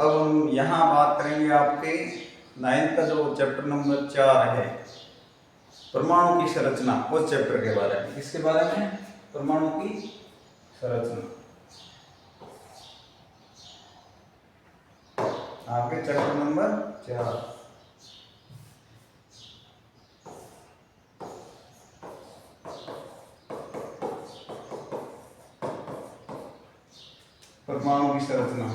अब हम यहाँ बात करेंगे आपके 9th का जो चैप्टर नंबर 4 है, परमाणु की संरचना, उस चैप्टर के बारे में। किसके बारे में? परमाणु की संरचना। आपके चैप्टर नंबर 4। परमाणु की संरचना।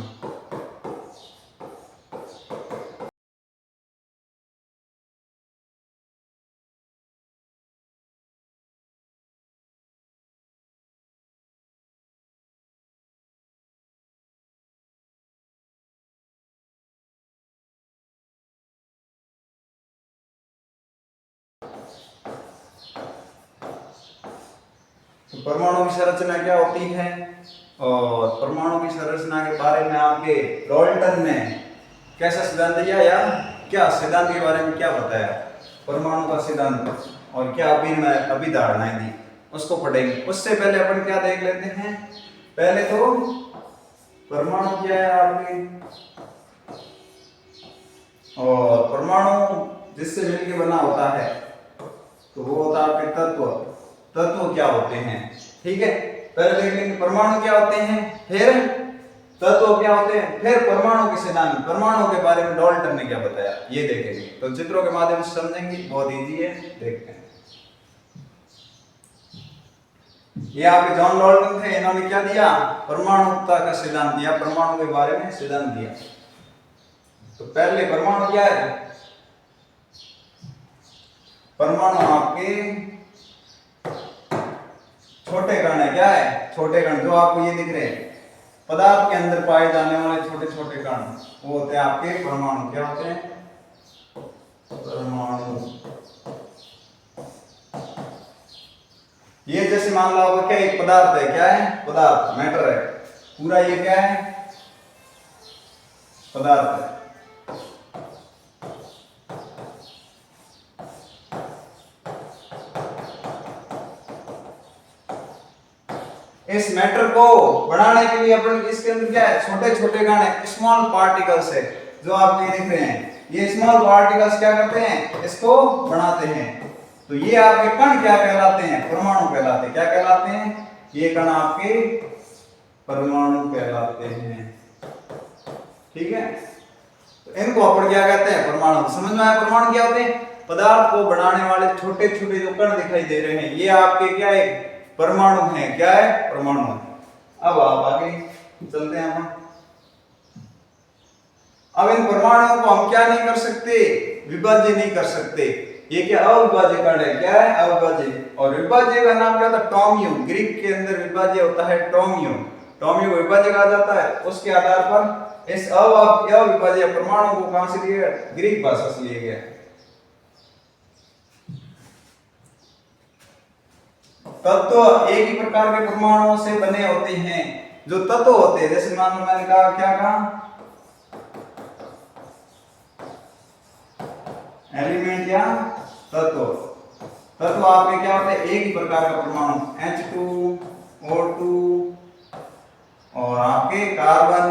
तो परमाणु की संरचना क्या होती है, और परमाणु की संरचना के बारे में आपके डाल्टन ने कैसा सिद्धांत दिया या क्या सिद्धांत के बारे में क्या बताया, परमाणु का सिद्धांत, और क्या अभिधारणाएं दी, उसको पढ़ेंगे। उससे पहले अपन क्या देख लेते हैं, पहले तो परमाणु क्या है आपके, और परमाणु जिससे मिलकर बना होता है तो वो होता है आपके तत्व। तत्व क्या होते हैं, ठीक है, पहले देख लेंगे परमाणु क्या होते हैं, फिर तत्व क्या होते हैं, फिर परमाणु के सिद्धांत, परमाणु के बारे में डाल्टन ने क्या बताया, ये देखेंगे। तो चित्रों के माध्यम से समझेंगे, बहुत इजी है, देखते हैं। ये आपके जॉन डाल्टन थे, इन्होंने क्या दिया, परमाणुता का सिद्धांत दिया, परमाणु के बारे में सिद्धांत दिया। तो पहले परमाणु क्या है, परमाणु आपके छोटे कण है। क्या है? छोटे कण, जो आपको ये दिख रहे हैं पदार्थ के अंदर पाए जाने वाले छोटे छोटे कण, वो होते हैं आपके परमाणु। क्या होते हैं? परमाणु। ये जैसे मान लो आपको क्या, एक पदार्थ है, क्या है? पदार्थ, मैटर है पूरा, ये क्या है? पदार्थ है। इस मैटर को बढ़ाने के लिए अपन इसके अंदर क्या है, छोटे छोटे कण है, स्मॉल पार्टिकल्स है, जो आप ये देख रहे हैं। ये स्मॉल पार्टिकल्स क्या करते हैं, इसको बढ़ाते हैं। तो ये आपके कण क्या कहलाते हैं? परमाणु कहलाते हैं। क्या कहलाते हैं? ये कण आपके परमाणु कहलाते हैं, ठीक है। तो इनको अपन क्या कहते हैं? परमाणु। समझ में आया? परमाणु क्या होते हैं? पदार्थ को बनाने वाले छोटे छोटे जो कण दिखाई दे रहे हैं, ये आपके क्या है? परमाणु है। क्या है? परमाणु है। अब आप आगे चलते हैं अपन। अब इन परमाणुओं को हम क्या नहीं कर सकते? विभाज्य नहीं कर सकते। ये क्या? अविभाज्य कण है। क्या है? अविभाज्य। और विभाज्य का नाम क्या होता है? टोमियो। ग्रीक के अंदर विभाज्य होता है टोमियो। टोमियो विभाज्य कहा जाता है। उसके आधार पर इस अविभाज्य परमाणु को कहां से लिया? ग्रीक भाषा से लिया गया। तत्व एक ही प्रकार के परमाणुओं से बने होते हैं। जो तत्व होते हैं, जैसे मान लो मैंने कहा, क्या कहा? एलिमेंट या तत्व। तत्व आपके क्या होते हैं? एक ही प्रकार का परमाणु, H2O2 और आपके कार्बन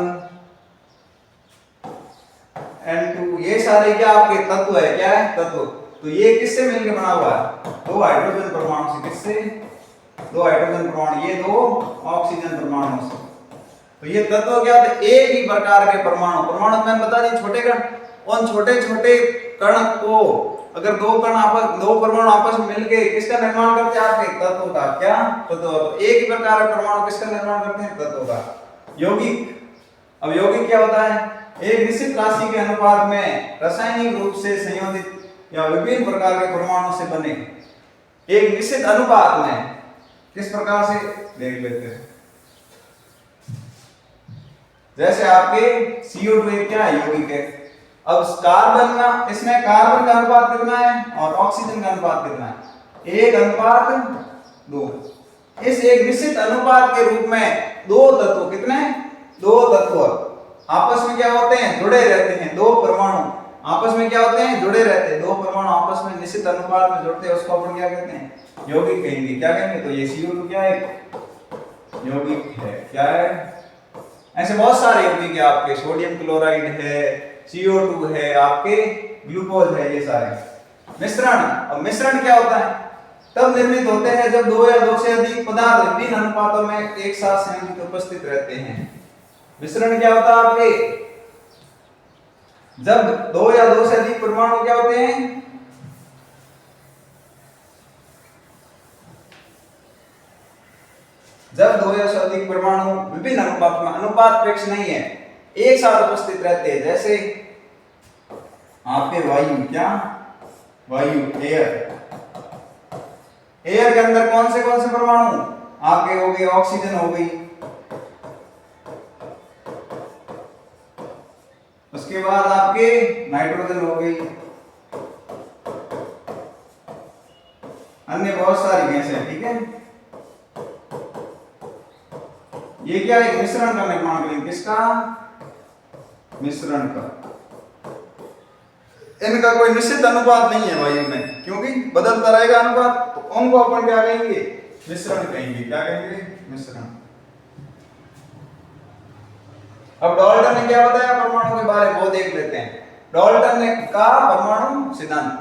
N2, ये सारे क्या आपके तत्व है। क्या है? तत्व। तो ये किससे मिलकर बना हुआ है? दो हाइड्रोजन परमाणु से। किससे? दो हाइड्रोजन परमाणु, ये दो ऑक्सीजन परमाणु से। तो ये तत्व क्या होते हैं? एक ही प्रकार के परमाणु। परमाणु मैंने बता दी छोटे कण। उन छोटे छोटे कण को अगर दो परमाणु आपस में मिलके किसका निर्माण करते हैं? आपके तत्व का। क्या? तत्व। तो एक ही प्रकार के परमाणु किसका निर्माण करते हैं? तत्व का। यौगिक। अब यौगिक क्या होता है? एक निश्चित राशि के अनुपात में रासायनिक रूप से संयोजित या विभिन्न प्रकार के परमाणु से बने, एक निश्चित अनुपात में। किस प्रकार से? देख लेते हैं। जैसे आपके CO2 एक क्या है? यौगिक है। अब कार्बन का, इसमें कार्बन का अनुपात कितना है और ऑक्सीजन का अनुपात कितना है? 1:2। इस एक निश्चित अनुपात के रूप में दो तत्व, कितने? दो तत्व आपस में क्या होते हैं? जुड़े रहते हैं। दो परमाणु आपस में क्या होते हैं? जुड़े रहते हैं। दो परमाणु आपस में निश्चित अनुपात में जुड़ते हैं, उसको अपन क्या कहते हैं? यौगिक कहेंगे। क्या कहेंगे? तो ये CO2 क्या है? यौगिक है। क्या है? ऐसे बहुत सारे यौगिक है आपके, सोडियम क्लोराइड है, CO2 है, आपके ग्लूकोज है, ये सारे मिश्रण। अब मिश्रण क्या होता है? तब निर्मित होते हैं जब दो या दो से अधिक पदार्थ विभिन्न अनुपातों में एक साथ संयोजित उपस्थित रहते हैं। मिश्रण क्या होता है आपके? जब दो या दो से अधिक परमाणु क्या होते हैं? जब दो या से अधिक परमाणु विभिन्न अनुपात में, अनुपात फिक्स नहीं है, एक साथ उपस्थित रहते हैं। जैसे आपके वायु, क्या वायु, एयर, एयर के अंदर कौन से परमाणु आपके हो गए? ऑक्सीजन हो गई, उसके बाद आपके नाइट्रोजन हो गई, अन्य बहुत सारी गैसें हैं, ठीक है। ये क्या है? मिश्रण का निर्माण करेंगे। किसका? मिश्रण का। इनका कोई निश्चित अनुपात नहीं है वायु में, क्योंकि बदलता रहेगा अनुपात, तो उनको अपन क्या कहेंगे? मिश्रण कहेंगे। क्या कहेंगे? मिश्रण। अब डाल्टन ने क्या बताया परमाणु के बारे में, वो देख लेते हैं। डाल्टन ने कहा परमाणु सिद्धांत,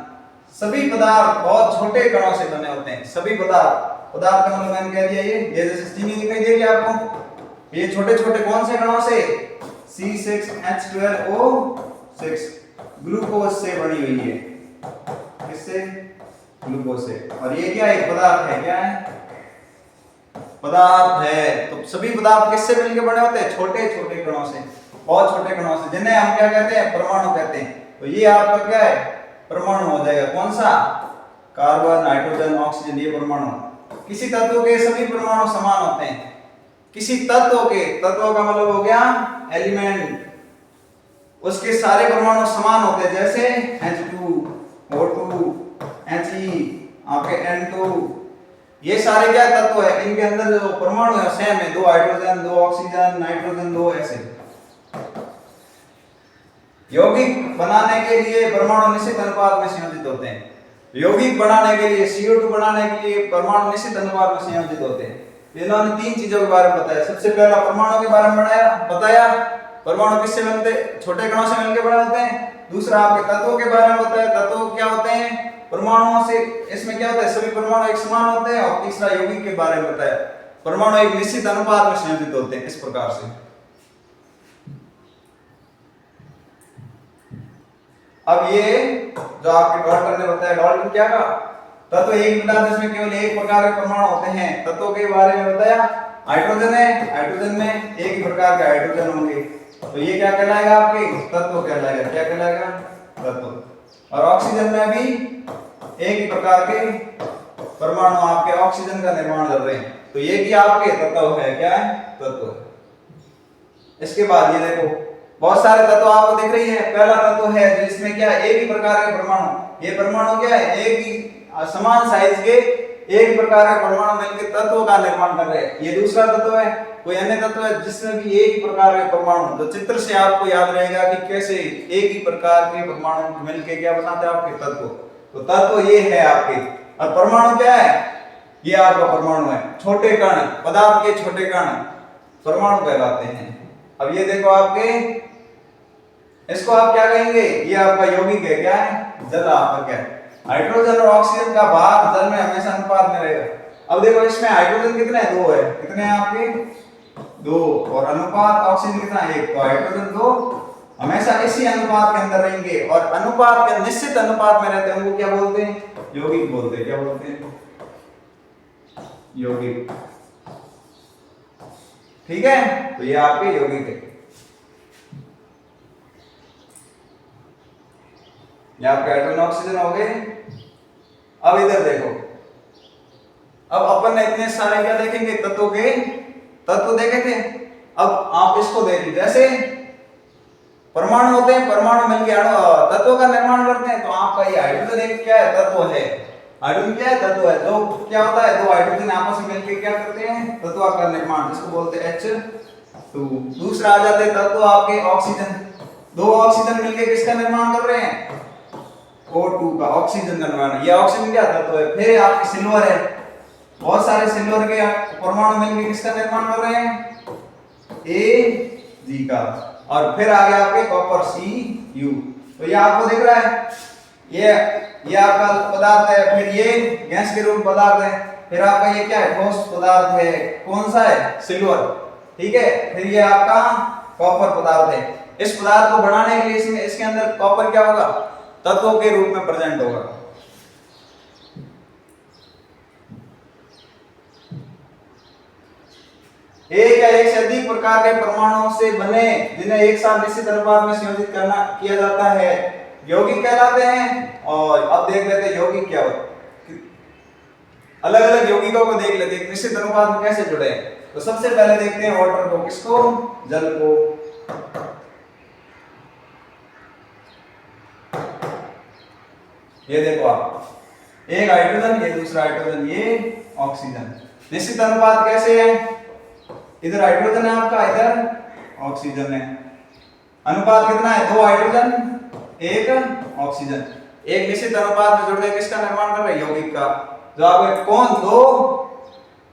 सभी पदार्थ बहुत छोटे कणों से बने होते हैं। सभी पदार्थ का मतलब मैंने कह दिया, ये जैसे चीनी दिखाई दे रही है आपको, ये छोटे छोटे कौन से कणों से? C6H12O6 ग्लूकोज से बनी हुई है। किससे? ग्लूकोज से। और ये क्या है? पदार्थ है। क्या है? पदार्थ है। तो सभी पदार्थ किससे मिलकर बने होते हैं? छोटे छोटे कणों से, बहुत छोटे कणों से, जिन्हें हम क्या कहते हैं? परमाणु कहते हैं। तो ये आपका क्या है? परमाणु हो जाएगा। कौन सा? कार्बन, नाइट्रोजन, ऑक्सीजन, ये परमाणु। किसी तत्व के सभी परमाणु समान होते हैं। किसी तत्व के, तत्व का मतलब हो गया एलिमेंट, उसके सारे परमाणु समान होते हैं। जैसे H2, O2, He, आपके N2, ये सारे क्या तत्व है? इनके अंदर जो परमाणु है सेम है, 2 हाइड्रोजन, 2 ऑक्सीजन, नाइट्रोजन, 2 ऐसे। यौगिक बनाने के लिए परमाणु निश्चित अनुपात में संयोजित होते हैं। यौगिक बनाने के लिए, CO2 बनाने के लिए परमाणु निश्चित अनुपात में संयोजित होते हैं। इन्होंने 3 चीजों के बारे में बताया। सबसे पहला परमाणु के बारे में बताया, परमाणु किससे बनते? छोटे कणों से मिलकर बने होते हैं। दूसरा आपके तत्वों के बारे में बताया, तत्व क्या होते हैं? परमाणुओं से, इसमें क्या होता है? सभी परमाणु एक समान होते हैं। और तीसरा यौगिक के बारे में बताया, परमाणु एक निश्चित अनुपात में संयोजित होते हैं। इस प्रकार से अब ये जो आपके डाल्टन ने बताया, डाल्टन क्या कहा? तत्व एक पदार्थ जिसमें केवल एक प्रकार के परमाणु होते हैं। तत्वों के बारे में बताया, हाइड्रोजन है, हाइड्रोजन में एक ही प्रकार के हाइड्रोजन होंगे, तो ये क्या कहलाएगा? आपके तत्व कहलाएगा। क्या कहलाएगा? तत्व। और ऑक्सीजन में भी एक ही प्रकार के परमाणु आपके ऑक्सीजन का निर्माण कर रहे हैं, तो ये भी आपके तत्व है। क्या है? तत्व। इसके बाद ये देखो, बहुत सारे तत्व आपको दिख रही है। पहला तत्व है जिसमें क्या? एक ही प्रकार के परमाणु। ये परमाणु क्या है? एक ही समान साइज के एक प्रकार के परमाणु मिलकर तत्व का निर्माण कर रहे हैं। ये दूसरा तत्व है। कोई अन्य तत्व है जिसमें भी एक ही प्रकार के परमाणु, तो चित्र से आपको याद रहेगा कि कैसे एक ही प्रकार के परमाणु मिलकर क्या बनाते हैं? आपके तत्व। तो तत्व ये है आपके। और परमाणु क्या है? ये आपका परमाणु है। छोटे कण, पदार्थ के छोटे कण परमाणु कहलाते हैं। अब ये देखो आपके, इसको आप क्या कहेंगे? ये आपका यौगिक है। क्या है? जल। आपका क्या है? हाइड्रोजन और ऑक्सीजन का भाग जल में हमेशा अनुपात में रहेगा। अब देखो इसमें हाइड्रोजन कितने हैं? 2 है। कितने हैं आपके? 2। और अनुपात ऑक्सीजन कितना है? 1। तो हाइड्रोजन 2 हमेशा इसी अनुपात के अंदर रहेंगे, और अनुपात के निश्चित अनुपात में रहते हैं, उनको क्या बोलते हैं? यौगिक बोलते हैं। क्या बोलते हैं? यौगिक। ठीक है, तो ये आपके यौगिक है। ये आपके हाइड्रोजन ऑक्सीजन हो गए। अब इधर देखो, अब अपन ने इतने सारे क्या देखेंगे? तत्वों के तत्व देखे थे। अब आप इसको देखिए, जैसे परमाणु होते हैं, परमाणु मिलकर तत्वों का निर्माण करते हैं। तो आपका ये हाइड्रोजन एक क्या है? तत्व है। हाइड्रोजन क्या है? तत्व है। जो क्या होता है? 2 हाइड्रोजन आपस में मिलकर क्या करते हैं? तत्व का निर्माण, जिसको बोलते हैं H2। दूसरा आ जाते हैं तत्व आपके ऑक्सीजन। 2 ऑक्सीजन मिलकर किसका निर्माण कर रहे हैं? O2 का, ऑक्सीजन का निर्माण। ये ऑक्सीजन क्या तत्व है? फिर आपकी सिल्वर है। बहुत सारे सिल्वर के परमाणु मिलकर किसका निर्माण कर रहे हैं? जी का, और फिर आ गया आपके कॉपर Cu। तो ये आपको दिख रहा है, ये आपका पदार्थ है, फिर ये गैस के रूप पदार्थ है, फिर आपका ये क्या है, ठोस पदार्थ है, कौन सा है, सिल्वर, ठीक है, फिर ये आपका कॉपर पदार्थ है। इस पदार्थ को बनाने के लिए इसमें इसके अंदर कॉपर क्या होगा, तत्वों के रूप में प्रेजेंट होगा। एक या एक से अधिक प्रकार के परमाणुओं से बने जिन्हें एक साथ निश्चित अनुपात में संयोजित करना किया जाता है यौगिक कहलाते हैं। और अब देख लेते हैं यौगिक क्या होता है, अलग अलग यौगिकों को देख लेते हैं निश्चित अनुपात में कैसे जुड़े हैं। तो सबसे पहले देखते हैं वाटर को, किसको, जल को। ये देखो आप, एक हाइड्रोजन, ये दूसरा हाइड्रोजन, ये ऑक्सीजन। निश्चित अनुपात कैसे है, इधर हाइड्रोजन है आपका, इधर ऑक्सीजन है। अनुपात कितना है, 2 हाइड्रोजन 1 ऑक्सीजन। एक निश्चित अनुपात में जुड़ के किसका निर्माण कर रहे हैं, यौगिक का। जो आपके कौन, 2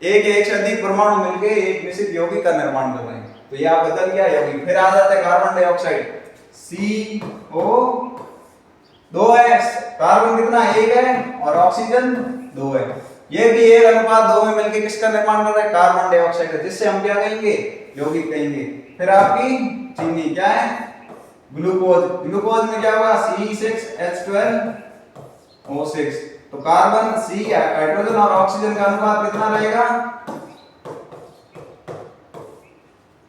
एक से अधिक परमाणु मिलके एक निश्चित यौगिक का निर्माण कर रहे हैं। तो ये आप बदल गया यौगिक। फिर आ जाता है कार्बन डाइऑक्साइड, CO2 है, कार्बन कितना 1 है और ऑक्सीजन 2 है। ये भी 1:2 में मिलकर किसका निर्माण कर रहा है, कार्बन डाइऑक्साइड का, जिससे हम क्या कहेंगे, यौगिक कहेंगे। फिर आपकी चीनी क्या है, ग्लूकोज। ग्लूकोज में क्या होगा, C6H12O6। तो कार्बन, C हाइड्रोजन और ऑक्सीजन का अनुपात कितना रहेगा,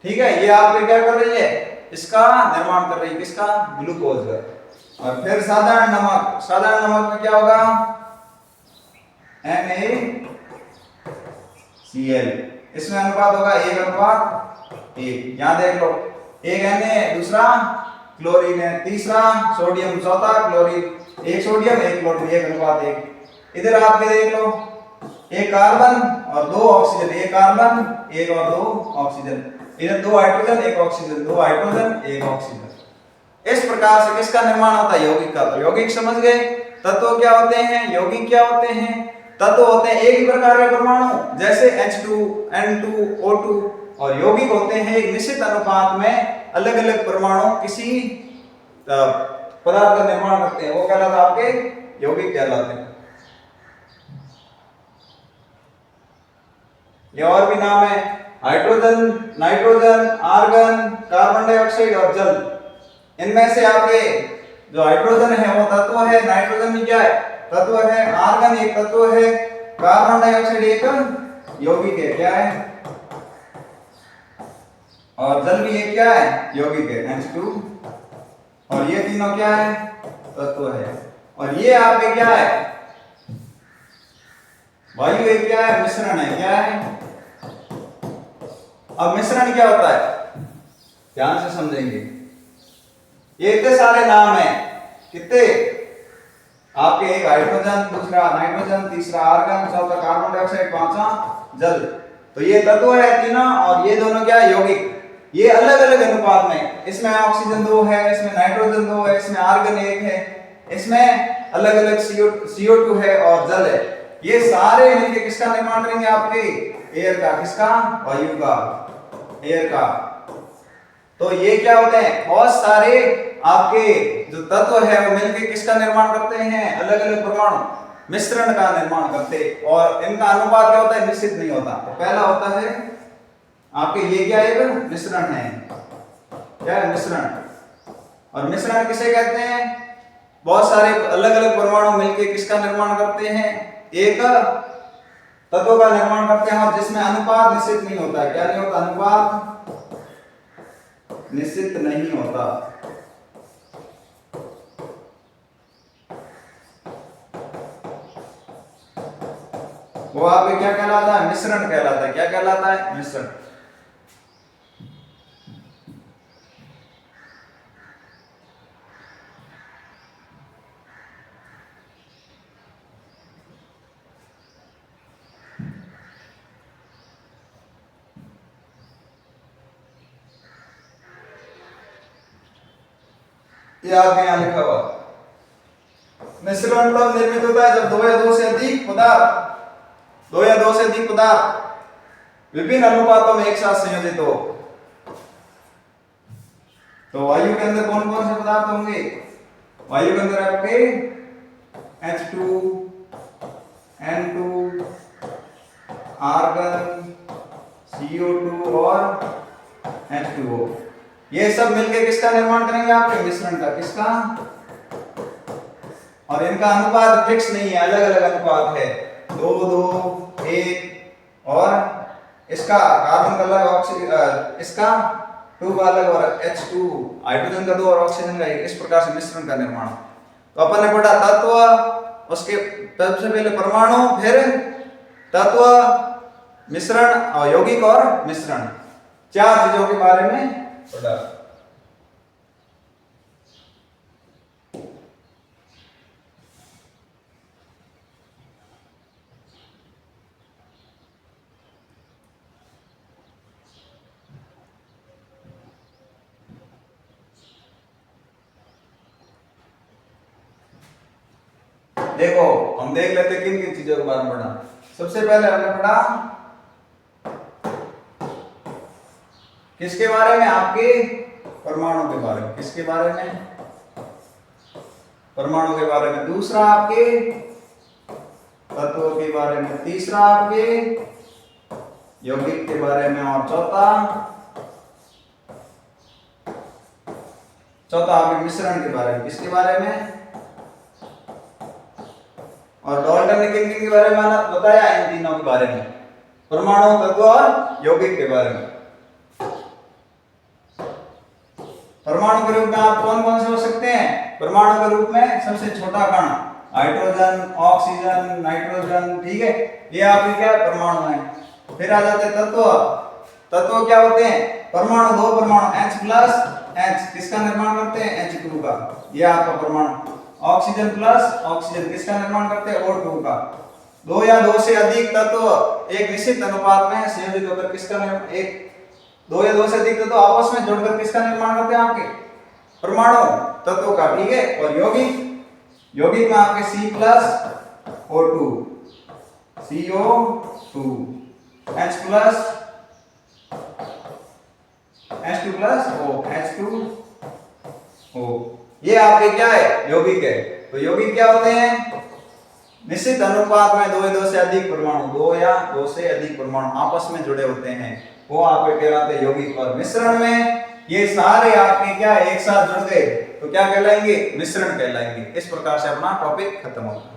ठीक है। ये आपके क्या कर रही है, इसका निर्माण कर रही है, किसका, ग्लूकोज का। और फिर साधारण नमक, साधारण नमक में क्या होगा, NaCl। इसमें अनुपात होगा 1:1। यहां देख लो, एक Na, दूसरा क्लोरीन है, तीसरा सोडियम, चौथा क्लोरीन, एक सोडियम एक क्लोरीन, 1:1। इधर आप भी देख लो, एक कार्बन और 2 ऑक्सीजन, एक कार्बन 1 और 2 ऑक्सीजन, इधर 2 हाइड्रोजन 1 ऑक्सीजन, 2 हाइड्रोजन 1 ऑक्सीजन। इस प्रकार से किसका निर्माण होता है, यौगिक का। तो यौगिक समझ गए, तत्व क्या होते हैं, यौगिक क्या होते हैं। तत्व होते हैं एक ही प्रकार के परमाणु, जैसे H2, N2, O2, और यौगिक होते हैं एक निश्चित अनुपात में अलग अलग परमाणु किसी पदार्थ का निर्माण करते हैं, वो कहलाता है आपके यौगिक कहलाते हैं। ये और भी नाम है, hydrogen, nitrogen, argon, carbon dioxide और जल। इनमें से आपके जो हाइड्रोजन है वो तत्व है, नाइट्रोजन भी क्या है, तत्व है, आर्गन एक तत्व है, कार्बन डाइऑक्साइड एक यौगिक है, क्या है, और जल भी एक क्या है, यौगिक है, H2। और ये तीनों क्या है, तत्व है। और ये आपके क्या है, वायु एक क्या है, मिश्रण है, क्या है। अब मिश्रण क्या होता है, ध्यान से समझेंगे। ये इतने सारे नाम हैं, कितने आपके, एक हाइड्रोजन, दूसरा नाइट्रोजन, तीसरा आर्गन, चौथा कार्बन डाइऑक्साइड, पांचवा जल। तो ये तत्व है तीनों, और ये दोनों क्या है, यौगिक। ये अलग अलग अनुपात में, इसमें ऑक्सीजन 2 है, इसमें नाइट्रोजन 2 है, इसमें आर्गन 1 है, इसमें अलग अलग CO2 है और जल है। ये सारे मिलकर किसका निर्माण करेंगे, आपके एयर का, किसका, वायु का, एयर का। तो ये क्या होते हैं, बहुत सारे आपके जो तत्व है वो मिलकर किसका निर्माण करते हैं, अलग अलग परमाणु मिश्रण का निर्माण करते हैं। और इनका अनुपात क्या होता है, निश्चित नहीं होता। तो पहला होता है आपके, ये क्या है, मिश्रण है, क्या है, मिश्रण। और मिश्रण किसे कहते हैं, बहुत सारे अलग अलग परमाणु मिलकर किसका निर्माण करते हैं, एक तत्व का निर्माण करते हैं, और जिसमें अनुपात निश्चित नहीं होता। क्या नहीं होता, अनुपात निश्चित नहीं होता। वो आपके क्या कहलाता है, मिश्रण कहलाता है। क्या कहलाता है, मिश्रण। ये आपके यहां लिखा हुआ, मिश्रण तब निर्मित होता है जब 2 या 2 से अधिक पदार्थ विभिन्न अनुपातों में एक साथ संयोजित हो। तो वायु के अंदर कौन कौन से पदार्थ होंगे? वायु के अंदर आपके H2, N2, आर्गन, CO2 और H2O, ये सब मिलके किसका निर्माण करेंगे? आपके मिश्रण का। किसका? और इनका अनुपात फिक्स नहीं है, अलग अलग अनुपात है, 2 2 1, और इसका कार्बन का अलग, ऑक्सीजन इसका 2 का अलग, और H2 हाइड्रोजन का 2 और ऑक्सीजन का 1, इस प्रकार से मिश्रण का निर्माण। तो अपन ने पढ़ा तत्व, उसके सबसे पहले परमाणु, फिर तत्व, मिश्रण और यौगिक और मिश्रण, 4 चीजों के बारे में पढ़ा। देखो हम देख लेते किन किन चीजों के बारे में पढ़ा। सबसे पहले हमने पढ़ा किसके बारे में? आपके परमाणु के बारे में। किसके बारे में? परमाणु के बारे में। दूसरा आपके तत्वों के बारे में। तीसरा आपके यौगिक के बारे में। और चौथा आपके मिश्रण के बारे में। किसके बारे में? और डाल्टन ने किन किन के बारे में बताया? इन तीनों के बारे में, परमाणु, तत्व और यौगिक के बारे में। परमाणु के रूप में आप कौन कौन से हो सकते हैं? परमाणु के रूप में सबसे छोटा कण हाइड्रोजन, ऑक्सीजन, नाइट्रोजन, ठीक है, ये आपके क्या परमाणु हैं। फिर आ जाते हैं तत्व। तत्व क्या होते हैं? परमाणु, 2 परमाणु, H प्लस H, किसका निर्माण करते हैं? H2 का, ये आपका परमाणु। ऑक्सीजन प्लस ऑक्सीजन, किसका निर्माण करते हैं? O2 का। 2 या 2 से अधिक तत्व एक निश्चित अनुपात में संयोजित होकर किसका निर्माण, 2 या 2 से अधिक तत्व आपस में जुड़कर किसका निर्माण करते हैं? आपके परमाणु, तत्व का, ठीक है। और यौगिक, यौगिक में आपके C plus O2, CO2, H plus H2 plus O, H2O, ये आपके क्या है? यौगिक है। तो यौगिक क्या होते हैं? निश्चित अनुपात में 2 या 2 से अधिक परमाणु, 2 या 2 से अधिक परमाणु आपस में जुड़े होते हैं, वो आपके कहलाते हैं यौगिक। और मिश्रण में ये सारे आपके क्या एक साथ जुड़ गए तो क्या कहलाएंगे? मिश्रण कहलाएंगे। इस प्रकार से अपना टॉपिक खत्म होगा।